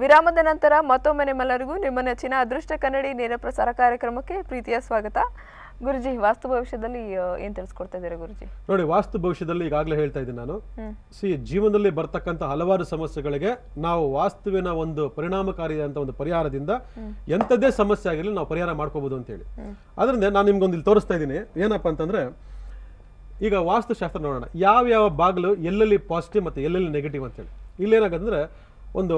ವಿರಾಮದ ನಂತರ ಮತ್ತೊಮ್ಮೆ ನಿಮ್ಮೆಲ್ಲರಿಗೂ ನಿಮ್ಮ ನೆಚ್ಚಿನ ಅದೃಷ್ಟ ಕನ್ನಡಿ ನೇರ ಪ್ರಸಾರ ಕಾರ್ಯಕ್ರಮಕ್ಕೆ ಪ್ರೀತಿಯ ಸ್ವಾಗತ. ಗುರುಜಿ, ವಾಸ್ತು ಭವಿಷ್ಯದಲ್ಲಿ ಏನ್ ತಿಳಿಸ್ಕೊಡ್ತಾ ಇದ್ದೀರಾ ಗುರುಜಿ? ನೋಡಿ, ವಾಸ್ತು ಭವಿಷ್ಯದಲ್ಲಿ ಈಗಾಗಲೇ ಹೇಳ್ತಾ ಇದ್ದೀನಿ ನಾನು. ಜೀವನದಲ್ಲಿ ಬರ್ತಕ್ಕಂಥ ಹಲವಾರು ಸಮಸ್ಯೆಗಳಿಗೆ ನಾವು ವಾಸ್ತುವಿನ ಒಂದು ಪರಿಣಾಮಕಾರಿಯಾದಂಥ ಒಂದು ಪರಿಹಾರದಿಂದ ಎಂಥದ್ದೇ ಸಮಸ್ಯೆ ಆಗಿರಲಿ ನಾವು ಪರಿಹಾರ ಮಾಡ್ಕೋಬಹುದು ಅಂತ ಹೇಳಿ. ಅದರಿಂದ ನಾನು ನಿಮ್ಗೊಂದು ಇಲ್ಲಿ ತೋರಿಸ್ತಾ ಇದ್ದೀನಿ. ಏನಪ್ಪಾ ಅಂತಂದ್ರೆ, ಈಗ ವಾಸ್ತುಶಾಸ್ತ್ರ ನೋಡೋಣ, ಯಾವ ಬಾಗಿಲು ಎಲ್ಲೆಲ್ಲಿ ಪಾಸಿಟಿವ್ ಮತ್ತೆ ಎಲ್ಲೆಲ್ಲಿ ನೆಗೆಟಿವ್ ಅಂತೇಳಿ. ಇಲ್ಲೇನಾಗಂದ್ರೆ ಒಂದು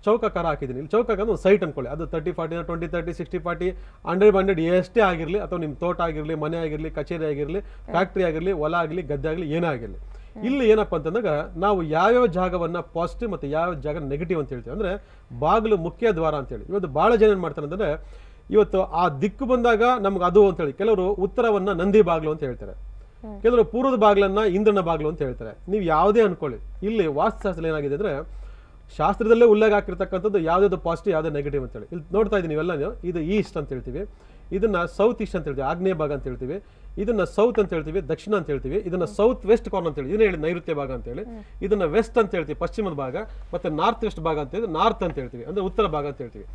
ಚೌಕಾಕಾರ ಹಾಕಿದ್ದೀನಿ. ಇಲ್ಲಿ ಚೌಕಾಕಾರ ಒಂದು ಸೈಟ್ ಅನ್ಕೊಳ್ಳಿ, ಅದು 30-40 20-30 60-40 100-100 ಎಷ್ಟೇ ಆಗಿರಲಿ, ಅಥವಾ ನಿಮ್ಮ ತೋಟ ಆಗಿರಲಿ, ಮನೆ ಆಗಿರಲಿ, ಕಚೇರಿ ಆಗಿರಲಿ, ಫ್ಯಾಕ್ಟ್ರಿ ಆಗಿರಲಿ, ಹೊಲ ಆಗಲಿ, ಗದ್ದೆ ಆಗಲಿ, ಏನೇ ಆಗಿರಲಿ. ಇಲ್ಲಿ ಏನಪ್ಪ ಅಂತಂದಾಗ ನಾವು ಯಾವ್ಯಾವ ಜಾಗವನ್ನ ಪಾಸಿಟಿವ್ ಮತ್ತೆ ಯಾವ ಜಾಗ ನೆಗೆಟಿವ್ ಅಂತ ಹೇಳ್ತೀವಿ. ಅಂದ್ರೆ ಬಾಗಿಲು ಮುಖ್ಯ ದ್ವಾರ ಅಂತೇಳಿ. ಇವತ್ತು ಬಹಳ ಜನ ಏನ್ ಮಾಡ್ತಾರೆ ಅಂತಂದ್ರೆ, ಇವತ್ತು ಆ ದಿಕ್ಕು ಬಂದಾಗ ನಮ್ಗೆ ಅದು ಅಂತ ಹೇಳಿ, ಕೆಲವರು ಉತ್ತರವನ್ನ ನಂದಿ ಬಾಗಿಲು ಅಂತ ಹೇಳ್ತಾರೆ, ಕೆಲವರು ಪೂರ್ವದ ಬಾಗಿಲನ್ನ ಇಂದ್ರನ ಬಾಗಿಲು ಅಂತ ಹೇಳ್ತಾರೆ. ನೀವು ಯಾವುದೇ ಅನ್ಕೊಳ್ಳಿ, ಇಲ್ಲಿ ವಾಸ್ತುಶಾಸ್ತ್ರ ಏನಾಗಿದೆ ಅಂದ್ರೆ, ಶಾಸ್ತ್ರದಲ್ಲೇ ಉಲ್ಲೇಖ ಹಾಕಿರ್ತಕ್ಕಂಥದ್ದು ಯಾವ್ದು ಪಾಸಿಟಿವ್ ಯಾವ್ದು ನೆಗೆಟಿವ್ ಅಂತ ಹೇಳಿ. ಇಲ್ಲಿ ನೋಡ್ತಾ ಇದೀನಿ ಇವೆಲ್ಲ, ಇದು ಈಸ್ಟ್ ಅಂತ ಹೇಳ್ತೀವಿ, ಇದನ್ನ ಸೌತ್ ಈಸ್ಟ್ ಅಂತ ಹೇಳ್ತೀವಿ, ಆಗ್ನೇಯ ಭಾಗ ಅಂತ ಹೇಳ್ತೀವಿ, ಇದನ್ನ ಸೌತ್ ಅಂತ ಹೇಳ್ತೀವಿ, ದಕ್ಷಿಣ ಅಂತ ಹೇಳ್ತೀವಿ, ಇದನ್ನ ಸೌತ್ ವೆಸ್ಟ್ ಕಾರ್ನರ್ ಅಂತ ಹೇಳಿ, ಇದನ್ನ ಹೇಳಿ ನೈಋತ್ಯ ಭಾಗ ಅಂತ ಹೇಳಿ, ಇದನ್ನ ವೆಸ್ಟ್ ಅಂತ ಹೇಳ್ತೀವಿ ಪಶ್ಚಿಮದ ಭಾಗ, ಮತ್ತೆ ನಾರ್ತ್ ವೆಸ್ಟ್ ಭಾಗ ಅಂತ ಹೇಳಿ ನಾರ್ತ್ ಅಂತ ಹೇಳ್ತೀವಿ, ಅಂದ್ರೆ ಉತ್ತರ ಭಾಗ ಅಂತ ಹೇಳ್ತೀವಿ.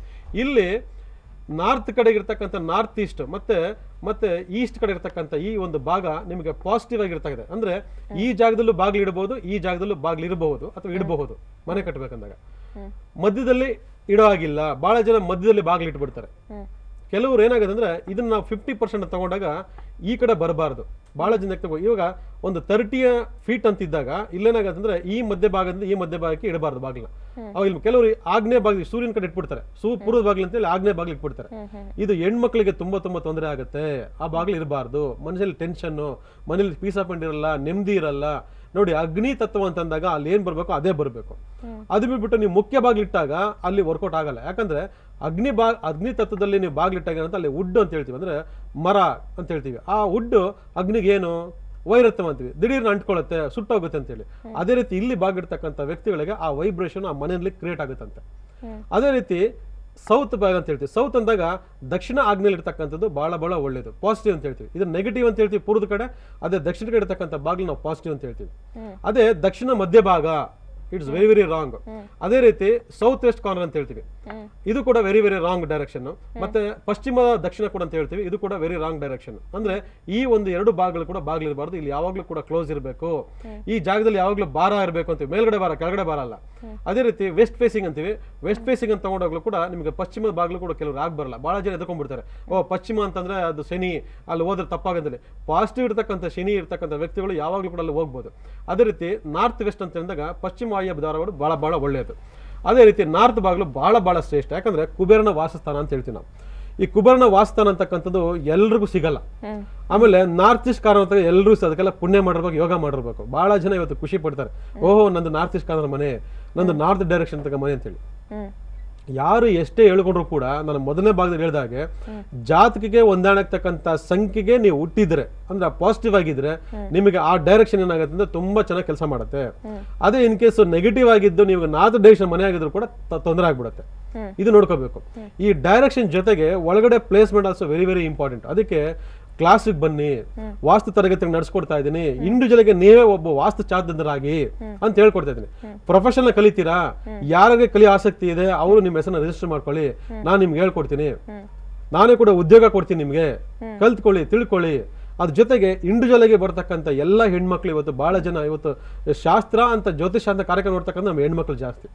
ಇಲ್ಲಿ ನಾರ್ತ್ ಕಡೆ ಇರ್ತಕ್ಕಂಥ ನಾರ್ತ್ ಈಸ್ಟ್ ಮತ್ತೆ ಈಸ್ಟ್ ಕಡೆ ಇರ್ತಕ್ಕಂಥ ಈ ಒಂದು ಭಾಗ ನಿಮಗೆ ಪಾಸಿಟಿವ್ ಆಗಿರ್ತಕ್ಕಂಥ, ಅಂದ್ರೆ ಈ ಜಾಗದಲ್ಲೂ ಬಾಗಿಲು ಇಡಬಹುದು, ಈ ಜಾಗದಲ್ಲೂ ಬಾಗಿಲು ಇರಬಹುದು ಅಥವಾ ಇಡಬಹುದು ಮನೆ ಕಟ್ಟಬೇಕಂದಾಗ. ಮಧ್ಯದಲ್ಲಿ ಇಡೋ ಆಗಿಲ್ಲ, ಬಹಳ ಜನ ಮಧ್ಯದಲ್ಲಿ ಬಾಗಿಲು ಇಟ್ಬಿಡ್ತಾರೆ. ಕೆಲವರು ಏನಾಗುತ್ತೆ ಅಂದ್ರೆ, ಇದನ್ನ ನಾವು 50% ತಗೊಂಡಾಗ ಈ ಕಡೆ ಬರಬಾರ್ದು, ಬಹಳ ಜನ ಇವಾಗ ಒಂದು 30 ಫೀಟ್ ಅಂತಿದ್ದಾಗ ಇಲ್ಲೇನಾಗತ್ತೆ ಅಂದ್ರೆ, ಈ ಮಧ್ಯ ಭಾಗದಿಂದ ಈ ಮಧ್ಯ ಭಾಗಕ್ಕೆ ಇಡಬಾರ್ದು ಬಾಗಿಲ. ಅವಾಗ ಕೆಲವರು ಆಗ್ನೇಯ ಭಾಗ ಸೂರ್ಯನ ಕಡೆ ಇಟ್ಬಿಡ್ತಾರೆ, ಪೂರ್ವದ ಬಾಗಿಲು ಅಂತ ಹೇಳಿ ಆಗ್ನೇಯ ಬಾಗಿಲು ಇಟ್ಬಿಡ್ತಾರೆ. ಇದು ಹೆಣ್ಮಕ್ಳಿಗೆ ತುಂಬಾ ತೊಂದರೆ ಆಗುತ್ತೆ. ಆ ಬಾಗಿಲು ಇರಬಾರ್ದು. ಮನುಷ್ಯಲ್ಲಿ ಟೆನ್ಷನ್, ಮನೇಲಿ ಪೀಸ್ ಆಫ್ ಮೈಂಡ್ ಇರಲ್ಲ, ನೆಮ್ಮದಿ ಇರಲ್ಲ. ನೋಡಿ, ಅಗ್ನಿ ತತ್ವ ಅಂತಂದಾಗ ಅಲ್ಲಿ ಏನ್ ಬರ್ಬೇಕು ಅದೇ ಬರ್ಬೇಕು. ಅದು ಬಿಟ್ಬಿಟ್ಟು ನೀವು ಮುಖ್ಯ ಬಾಗಿಲಿಟ್ಟಾಗ ಅಲ್ಲಿ ವರ್ಕೌಟ್ ಆಗಲ್ಲ. ಯಾಕಂದ್ರೆ ಅಗ್ನಿ ತತ್ವದಲ್ಲಿ ನೀವು ಬಾಗಿಲಿಟ್ಟಾಗ ಅಂತ ಅಲ್ಲಿ ವುಡ್ ಅಂತ ಹೇಳ್ತೀವಿ, ಅಂದ್ರೆ ಮರ ಅಂತ ಹೇಳ್ತೀವಿ. ಆ ವುಡ್ ಅಗ್ನಿಗೆ ಏನು ವೈರತ್ವ ಅಂತೀವಿ, ದಿಢೀರ್ನ ಅಂಟ್ಕೊಳ್ಳುತ್ತೆ, ಸುಟ್ಟೋಗುತ್ತೆ ಅಂತ ಹೇಳಿ. ಅದೇ ರೀತಿ ಇಲ್ಲಿ ಬಾಗಿರ್ತಕ್ಕಂಥ ವ್ಯಕ್ತಿಗಳಿಗೆ ಆ ವೈಬ್ರೇಷನ್ ಆ ಮನೆಯಲ್ಲಿ ಕ್ರಿಯೇಟ್ ಆಗುತ್ತಂತೆ. ಅದೇ ರೀತಿ ಸೌತ್ ಭಾಗ ಅಂತ ಹೇಳ್ತೀವಿ. ಸೌತ್ ಅಂದಾಗ ದಕ್ಷಿಣ ಆಗ್ನೇಯಲ್ಲಿ ಇರ್ತಕ್ಕಂಥದ್ದು ಬಹಳ ಒಳ್ಳೇದು, ಪಾಸಿಟಿವ್ ಅಂತ ಹೇಳ್ತೀವಿ. ಇದು ನೆಗೆಟಿವ್ ಅಂತ ಹೇಳ್ತೀವಿ ಪೂರ್ವದ ಕಡೆ. ಅದೇ ದಕ್ಷಿಣ ಕಡೆ ಇರ್ತಕ್ಕಂಥ ಬಾಗಿಲು ನಾವು ಪಾಸಿಟಿವ್ ಅಂತ ಹೇಳ್ತೀವಿ. ಅದೇ ದಕ್ಷಿಣ ಮಧ್ಯ ಭಾಗ ಇಟ್ಸ್ ವೆರಿ ರಾಂಗ್. ಅದೇ ರೀತಿ ಸೌತ್ ವೆಸ್ಟ್ ಕಾರ್ನರ್ ಅಂತ ಹೇಳ್ತೀವಿ, ಇದು ಕೂಡ ವೆರಿ ರಾಂಗ್ ಡೈರೆಕ್ಷನ್. ಮತ್ತೆ ಪಶ್ಚಿಮ ದಕ್ಷಿಣ ಕೂಡ ಅಂತ ಹೇಳ್ತೀವಿ, ಇದು ಕೂಡ ವೆರಿ ರಾಂಗ್ ಡೈರೆಕ್ಷನ್. ಅಂದ್ರೆ ಈ ಒಂದು ಎರಡು ಭಾಗಗಳು ಕೂಡ ಬಾಗಿಲು ಇರಬಾರ್ದು. ಇಲ್ಲಿ ಯಾವಾಗ್ಲೂ ಕೂಡ ಕ್ಲೋಸ್ ಇರಬೇಕು. ಈ ಜಾಗದಲ್ಲಿ ಯಾವಾಗ್ಲೂ ಭಾರ ಇರಬೇಕು ಅಂತೀವಿ, ಮೇಲ್ಗಡೆ ಭಾರ ಕೆಳಗಡೆ ಭಾರ ಅಲ್ಲ. ಅದೇ ರೀತಿ ವೆಸ್ಟ್ ಫೇಸಿಂಗ್ ಅಂತೀವಿ. ವೆಸ್ಟ್ ಫೇಸಿಂಗ್ ಅಂತ ತಗೊಂಡಾಗ್ಲೂ ಕೂಡ ನಿಮಗೆ ಪಶ್ಚಿಮದ ಬಾಗಿಲು ಕೂಡ ಕೆಲವರು ಬರಲ್ಲ. ಬಹಳ ಜನ ಎದ್ಕೊಂಡ್ಬಿಡ್ತಾರೆ, ಪಶ್ಚಿಮ ಅಂತಂದ್ರೆ ಅದು ಶನಿ, ಅಲ್ಲಿ ಹೋದ್ರೆ ತಪ್ಪಾಗಂತೇಳಿ. ಪಾಸಿಟಿವ್ ಇರ್ತಕ್ಕಂಥ ಶನಿ ಇರ್ತಕ್ಕಂಥ ವ್ಯಕ್ತಿಗಳು ಯಾವಾಗ್ಲೂ ಕೂಡ ಅಲ್ಲಿ ಹೋಗ್ಬೋದು. ಅದೇ ರೀತಿ ನಾರ್ತ್ ವೆಸ್ಟ್ ಅಂತ ಹೇಳಿದಾಗ ಪಶ್ಚಿಮ ವಾಯು ದ್ವಾರಗಳು ಬಹಳ ಒಳ್ಳೆಯದು. ಅದೇ ರೀತಿ ನಾರ್ತ್ ಬಾಗಿಲು ಬಹಳ ಶ್ರೇಷ್ಠ. ಯಾಕಂದ್ರೆ ಕುಬೇರನ ವಾಸಸ್ಥಾನ ಅಂತ ಹೇಳ್ತೀವಿ ನಾವು. ಈ ಕುಬೇರನ ವಾಸಸ್ಥಾನ ಅಂತಕ್ಕಂಥದ್ದು ಎಲ್ರಿಗೂ ಸಿಗಲ್ಲ. ಆಮೇಲೆ ನಾರ್ತ್ ಈಸ್ಟ್ ಕಾರ್ನರ್ ಅಂತ ಎಲ್ಲರೂ ಅದಕ್ಕೆಲ್ಲ ಪುಣ್ಯ ಮಾಡಿರ್ಬೇಕು, ಯೋಗ ಮಾಡಿರ್ಬೇಕು. ಬಹಳ ಜನ ಇವತ್ತು ಖುಷಿ ಪಡ್ತಾರೆ, ಓಹೋ ನಂದು ನಾರ್ತ್ ಈಸ್ಟ್ ಕಾರ್ನರ್ ಮನೆ, ನಂದು ನಾರ್ತ್ ಡೈರೆಕ್ಷನ್ ತಗ ಮನೆ ಅಂತೇಳಿ. ಯಾರು ಎಷ್ಟೇ ಹೇಳ್ಕೊಂಡ್ರು ಕೂಡ, ನಾನು ಮೊದಲನೇ ಭಾಗದಲ್ಲಿ ಹೇಳಿದಾಗೆ, ಜಾತಕಿಗೆ ಹೊಂದಾಣಕ್ತಕ್ಕಂಥ ಸಂಖ್ಯೆಗೆ ನೀವು ಹುಟ್ಟಿದ್ರೆ ಅಂದ್ರೆ ಪಾಸಿಟಿವ್ ಆಗಿದ್ರೆ ನಿಮಗೆ ಆ ಡೈರೆಕ್ಷನ್ ಏನಾಗುತ್ತೆ ಅಂದ್ರೆ ತುಂಬಾ ಚೆನ್ನಾಗಿ ಕೆಲಸ ಮಾಡುತ್ತೆ. ಅದೇ ಇನ್ ಕೇಸ್ ನೆಗೆಟಿವ್ ಆಗಿದ್ದು ನೀವು ನಾರ್ತ್ ಡೈರೆಕ್ಷನ್ ಮನೆ ಆಗಿದ್ರು ಕೂಡ ತೊಂದರೆ ಆಗ್ಬಿಡುತ್ತೆ. ಇದು ನೋಡ್ಕೋಬೇಕು. ಈ ಡೈರೆಕ್ಷನ್ ಜೊತೆಗೆ ಒಳಗಡೆ ಪ್ಲೇಸ್ಮೆಂಟ್ ಆಲ್ಸೋ ವೆರಿ ಇಂಪಾರ್ಟೆಂಟ್. ಅದಕ್ಕೆ ಕ್ಲಾಸಿಗೆ ಬನ್ನಿ, ವಾಸ್ತು ತರಗತಿ ನಡೆಸ್ಕೊಡ್ತಾ ಇದ್ದೀನಿ. ಇಂಡಿವಿಜುವಲ್ಗೆ ನೀವೇ ಒಬ್ಬ ವಾಸ್ತು ಚಾತುರ್ಯರಾಗಿ ಅಂತ ಹೇಳ್ಕೊಡ್ತಾ ಇದ್ದೀನಿ. ಪ್ರೊಫೆಷನಲ್ ಕಲಿತೀರಾ, ಯಾರಿಗೆ ಕಲಿಯೋ ಆಸಕ್ತಿ ಇದೆ ಅವರು ನಿಮ್ಮ ಹೆಸರನ್ನ ರಿಜಿಸ್ಟರ್ ಮಾಡ್ಕೊಳ್ಳಿ, ನಾನು ನಿಮ್ಗೆ ಹೇಳ್ಕೊಡ್ತೀನಿ. ನಾನೇ ಕೂಡ ಉದ್ಯೋಗ ಕೊಡ್ತೀನಿ ನಿಮ್ಗೆ, ಕಲ್ತ್ಕೊಳ್ಳಿ, ತಿಳ್ಕೊಳ್ಳಿ. ಅದ್ರ ಜೊತೆಗೆ ಇಂಡಿವಿಜುವಲ್ ಆಗಿ ಬರ್ತಕ್ಕಂಥ ಎಲ್ಲ ಹೆಣ್ಮಕ್ಳು ಇವತ್ತು ಬಹಳ ಜನ ಇವತ್ತು ಶಾಸ್ತ್ರ ಅಂತ ಜ್ಯೋತಿಷ ಅಂತ ಕಾರ್ಯಕ್ರಮ ನೋಡ್ತಕ್ಕಂಥ ನಮ್ಮ ಹೆಣ್ಮಕ್ಳು ಜಾಸ್ತಿ.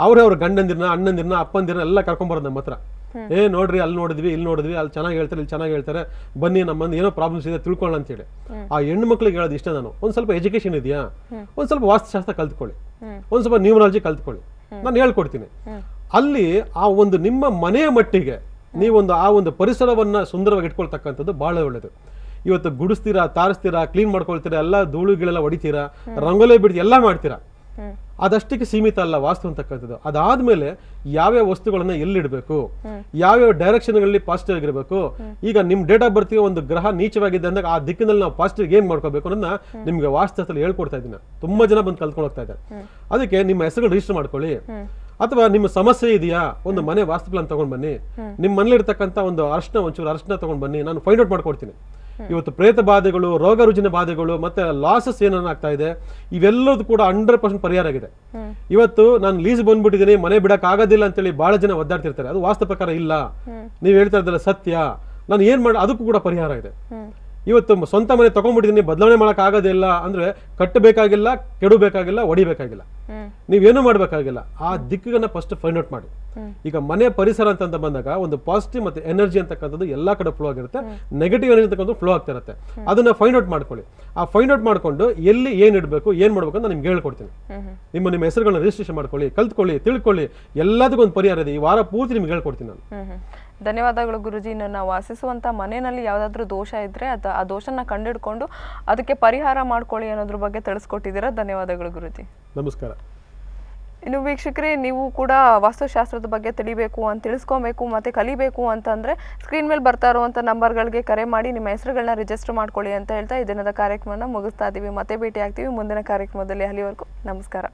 ಅವ್ರ ಗಂಡಂದಿರ್ನ, ಅಣ್ಣಂದಿರ್ನ, ಅಪ್ಪಂದಿರ್ನ ಎಲ್ಲ ಕರ್ಕೊಂಡ್ಬರೋದು ನಮ್ಮ ಹತ್ರ. ನೋಡ್ರಿ, ಅಲ್ಲಿ ನೋಡಿದ್ವಿ, ಇಲ್ಲಿ ನೋಡಿದ್ವಿ, ಅಲ್ಲಿ ಚೆನ್ನಾಗಿ ಹೇಳ್ತಾರೆ, ಇಲ್ಲಿ ಚೆನ್ನಾಗಿ ಹೇಳ್ತಾರೆ, ಬನ್ನಿ ನಮ್ಮಂದು ಏನೋ ಪ್ರಾಬ್ಲಮ್ಸ್ ಇದೆ ತಿಳ್ಕೊಳ್ಳ ಅಂತ ಹೇಳಿ. ಆ ಹೆಣ್ಮಕ್ಳಿಗೆ ಹೇಳೋದು ಇಷ್ಟ ನಾನು, ಒಂದ್ ಸ್ವಲ್ಪ ಎಜುಕೇಶನ್ ಇದೆಯಾ, ಒಂದ್ ಸ್ವಲ್ಪ ವಾಸ್ತುಶಾಸ್ತ್ರ ಕಲ್ತ್ಕೊಳ್ಳಿ, ಒಂದ್ ಸ್ವಲ್ಪ ನ್ಯೂಮರಾಲಜಿ ಕಲ್ತ್ಕೊಳ್ಳಿ, ನಾನು ಹೇಳ್ಕೊಡ್ತೀನಿ. ಅಲ್ಲಿ ಆ ಒಂದು ನಿಮ್ಮ ಮನೆಯ ಮಟ್ಟಿಗೆ ನೀವೊಂದು ಆ ಒಂದು ಪರಿಸರವನ್ನ ಸುಂದರವಾಗಿ ಇಟ್ಕೊಳ್ತಕ್ಕಂಥದ್ದು ಬಹಳ ಒಳ್ಳೇದು. ಇವತ್ತು ಗುಡಿಸ್ತೀರಾ, ತಾರಿಸ್ತೀರಾ, ಕ್ಲೀನ್ ಮಾಡ್ಕೊಳ್ತೀರಾ, ಎಲ್ಲ ಧೂಳುಗಳೆಲ್ಲ ಹೊಡಿತೀರಾ, ರಂಗೋಲಿ ಬಿಡ್ತೀರಾ, ಎಲ್ಲ ಮಾಡ್ತೀರಾ. ಅದಷ್ಟಕ್ಕೆ ಸೀಮಿತ ಅಲ್ಲ ವಾಸ್ತು ಅಂತಕ್ಕಂಥದ್ದು. ಅದಾದ್ಮೇಲೆ ಯಾವ್ಯಾವ ವಸ್ತುಗಳನ್ನ ಎಲ್ಲಿಡ್ಬೇಕು, ಯಾವ್ಯಾವ ಡೈರೆಕ್ಷನ್ಗಳಲ್ಲಿ ಪಾಸಿಟಿವ್ ಆಗಿರ್ಬೇಕು. ಈಗ ನಿಮ್ ಡೇಟ್ ಆಫ್ ಬರ್ತಿಗೆ ಒಂದು ಗ್ರಹ ನೀಚವಾಗಿದೆ ಅಂದಾಗ ಆ ದಿಕ್ಕಿನಲ್ಲಿ ನಾವು ಪಾಸಿಟಿವ್ ಏನ್ ಮಾಡ್ಕೋಬೇಕು ಅನ್ನೋದನ್ನ ನಿಮ್ಗೆ ವಾಸ್ತುಶಾಸ್ತ್ರದಲ್ಲಿ ಹೇಳ್ಕೊಡ್ತಾ ಇದ್ದೀನಿ. ತುಂಬಾ ಜನ ಬಂದು ಕಲ್ತ್ಕೊಂಡು ಹೋಗ್ತಾ ಇದ್ದಾರೆ. ಅದಕ್ಕೆ ನಿಮ್ಮ ಹೆಸರುಗಳು ರಿಜಿಸ್ಟರ್ ಮಾಡ್ಕೊಳ್ಳಿ. ಅಥವಾ ನಿಮ್ಮ ಸಮಸ್ಯೆ ಇದೆಯಾ, ಒಂದು ಮನೆ ವಾಸ್ತು ಪ್ಲಾನ್ ತಗೊಂಡ್ ಬನ್ನಿ. ನಿಮ್ಮ ಮನೇಲಿ ಇರ್ತಕ್ಕಂಥ ಒಂದು ಒಂಚೂರು ಅರ್ಶನ ತಗೊಂಡ್ ಬನ್ನಿ, ನಾನು ಫೈಂಡ್ ಔಟ್ ಮಾಡ್ಕೊಡ್ತೀನಿ. ಇವತ್ತು ಪ್ರೇತ ಬಾಧೆಗಳು, ರೋಗ ರುಜಿನ ಬಾಧೆಗಳು, ಮತ್ತೆ ಲಾಸಸ್ ಏನಾಗ್ತಾ ಇದೆ, ಇವೆಲ್ಲದೂ ಕೂಡ 100% ಪರಿಹಾರ ಆಗಿದೆ. ಇವತ್ತು ನಾನು ಲೀಸ್ ಬಂದ್ಬಿಟ್ಟಿದ್ದೀನಿ, ಮನೆ ಬಿಡಕ್ ಆಗೋದಿಲ್ಲ ಅಂತೇಳಿ ಬಹಳ ಜನ ಒದ್ದಾಡ್ತಿರ್ತಾರೆ. ಅದು ವಾಸ್ತು ಪ್ರಕಾರ ಇಲ್ಲ. ನೀವು ಹೇಳ್ತಾ ಇದ್ದಲ್ಲ ಸತ್ಯ. ನಾನು ಏನ್ ಮಾಡಿ ಅದಕ್ಕೂ ಕೂಡ ಪರಿಹಾರ ಇದೆ. ಇವತ್ತು ಸ್ವಂತ ಮನೆ ತಗೊಂಡ್ಬಿಟ್ಟಿದ್ದೀನಿ, ಬದಲಾವಣೆ ಮಾಡಕ್ ಆಗೋದಿಲ್ಲ ಅಂದ್ರೆ ಕಟ್ಟಬೇಕಾಗಿಲ್ಲ, ಕೆಡಬೇಕಾಗಿಲ್ಲ, ಹೊಡಿಬೇಕಾಗಿಲ್ಲ, ನೀವೇನು ಮಾಡ್ಬೇಕಾಗಿಲ್ಲ. ಆ ದಿಕ್ಕನ್ನ ಫಸ್ಟ್ ಫೈಂಡ್ ಔಟ್ ಮಾಡಿ. ಈಗ ಮನೆ ಪರಿಸರ ಅಂತ ಬಂದಾಗ ಒಂದು ಪಾಸಿಟಿವ್ ಮತ್ತೆ ಎನರ್ಜಿ ಅಂತಕ್ಕಂಥದ್ದು ಎಲ್ಲಾ ಕಡೆ ಫ್ಲೋ ಆಗಿರುತ್ತೆ, ನೆಗೆಟಿವ್ ಎನರ್ಜಿ ಅಂತಕ್ಕಂಥದ್ದು ಫ್ಲೋ ಆಗ್ತಾ ಇರುತ್ತೆ. ಅದನ್ನ ಫೈಂಡ್ ಔಟ್ ಮಾಡ್ಕೊಳ್ಳಿ. ಆ ಫೈಂಡ್ ಔಟ್ ಮಾಡ್ಕೊಂಡು ಎಲ್ಲಿ ಏನ್ ಇಡಬೇಕು, ಏನ್ ಮಾಡ್ಬೇಕು ಅಂತ ನಾನು ನಿಮ್ಗೆ ಹೇಳ್ಕೊಡ್ತೀನಿ. ನಿಮ್ಮ ಹೆಸರುಗಳನ್ನ ರಿಜಿಸ್ಟ್ರೇಷನ್ ಮಾಡ್ಕೊಳ್ಳಿ, ಕಲ್ತ್ಕೊಳ್ಳಿ, ತಿಳ್ಕೊಳ್ಳಿ. ಎಲ್ಲದಕ್ಕೂ ಒಂದು ಪರಿಹಾರ ಇದೆ. ಈ ವಾರ ಪೂರ್ತಿ ನಿಮ್ಗೆ ಹೇಳ್ಕೊಡ್ತೀನಿ ನಾನು. ಧನ್ಯವಾದಗಳು ಗುರುಜಿ. ನನ್ನ ವಾಸಿಸುವಂತ ಮನೆಯಲ್ಲಿ ಯಾವ್ದಾದ್ರು ದೋಷ ಇದ್ರೆ ಆ ದೋಷನ ಕಂಡಿಡ್ಕೊಂಡು ಅದಕ್ಕೆ ಪರಿಹಾರ ಮಾಡ್ಕೊಳ್ಳಿ ಅನ್ನೋದ್ರ ಬಗ್ಗೆ ತಿಳಿಸ್ಕೊಟ್ಟಿದ್ದೀರಾ. ಧನ್ಯವಾದಗಳು ಗುರುಜಿ. ನಮಸ್ಕಾರ. ಇನ್ನು ವೀಕ್ಷಕರೇ, ನೀವು ಕೂಡ ವಾಸ್ತುಶಾಸ್ತ್ರದ ಬಗ್ಗೆ ತಿಳಿಬೇಕು ಅಂತ ತಿಳಿಸ್ಕೊಬೇಕು ಮತ್ತೆ ಕಲಿಬೇಕು ಅಂತಂದ್ರೆ ಸ್ಕ್ರೀನ್ ಮೇಲೆ ಬರ್ತಾ ಇರುವಂತ ನಂಬರ್ಗಳಿಗೆ ಕರೆ ಮಾಡಿ ನಿಮ್ಮ ಹೆಸರುಗಳನ್ನ ರಿಜಿಸ್ಟರ್ ಮಾಡ್ಕೊಳ್ಳಿ ಅಂತ ಹೇಳ್ತಾ ಈ ದಿನದ ಕಾರ್ಯಕ್ರಮನ ಮುಗಿಸ್ತಾ ಇದೀವಿ. ಮತ್ತೆ ಭೇಟಿ ಆಗ್ತೀವಿ ಮುಂದಿನ ಕಾರ್ಯಕ್ರಮದಲ್ಲಿ. ಅಲ್ಲಿವರೆಗೂ ನಮಸ್ಕಾರ.